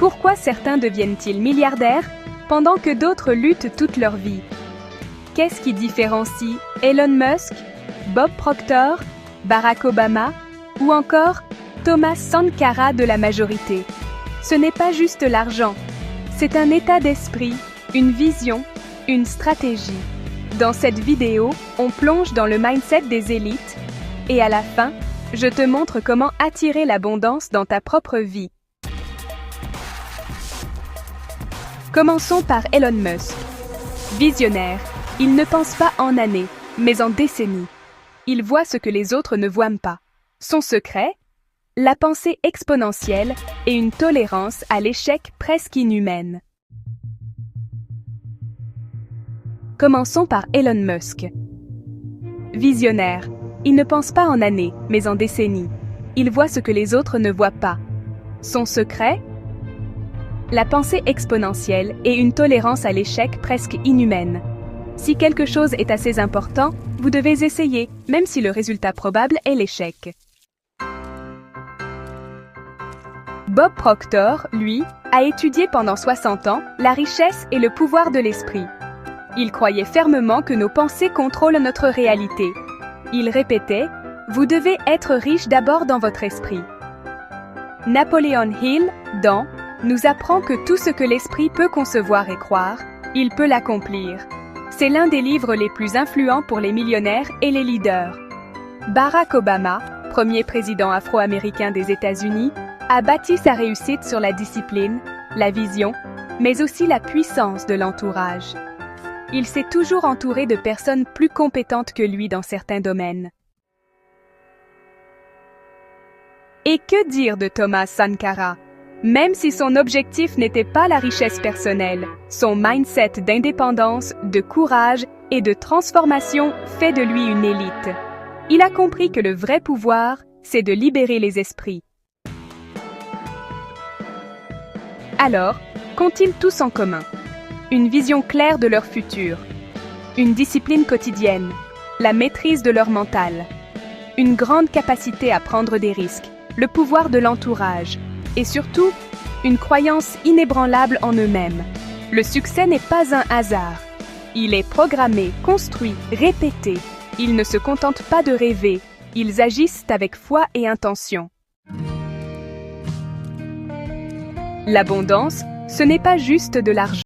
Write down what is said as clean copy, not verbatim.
Pourquoi certains deviennent-ils milliardaires pendant que d'autres luttent toute leur vie? Qu'est-ce qui différencie Elon Musk, Bob Proctor, Barack Obama ou encore Thomas Sankara de la majorité? Ce n'est pas juste l'argent, c'est un état d'esprit, une vision, une stratégie. Dans cette vidéo, on plonge dans le mindset des élites et à la fin, je te montre comment attirer l'abondance dans ta propre vie. Commençons par Elon Musk. Visionnaire, il ne pense pas en années, mais en décennies. Il voit ce que les autres ne voient pas. Son secret? La pensée exponentielle et une tolérance à l'échec presque inhumaine. Commençons par Elon Musk. Visionnaire, il ne pense pas en années, mais en décennies. Il voit ce que les autres ne voient pas. Son secret? La pensée exponentielle et une tolérance à l'échec presque inhumaine. Si quelque chose est assez important, vous devez essayer, même si le résultat probable est l'échec. Bob Proctor, lui, a étudié pendant 60 ans la richesse et le pouvoir de l'esprit. Il croyait fermement que nos pensées contrôlent notre réalité. Il répétait « Vous devez être riche d'abord dans votre esprit ». Napoleon Hill, dans « nous apprend que tout ce que l'esprit peut concevoir et croire, il peut l'accomplir ». C'est l'un des livres les plus influents pour les millionnaires et les leaders. Barack Obama, premier président afro-américain des États-Unis, a bâti sa réussite sur la discipline, la vision, mais aussi la puissance de l'entourage. Il s'est toujours entouré de personnes plus compétentes que lui dans certains domaines. Et que dire de Thomas Sankara? Même si son objectif n'était pas la richesse personnelle, son mindset d'indépendance, de courage et de transformation fait de lui une élite. Il a compris que le vrai pouvoir, c'est de libérer les esprits. Alors, qu'ont-ils tous en commun? Une vision claire de leur futur, une discipline quotidienne, la maîtrise de leur mental, une grande capacité à prendre des risques, le pouvoir de l'entourage, et surtout, une croyance inébranlable en eux-mêmes. Le succès n'est pas un hasard. Il est programmé, construit, répété. Ils ne se contentent pas de rêver, ils agissent avec foi et intention. L'abondance, ce n'est pas juste de l'argent.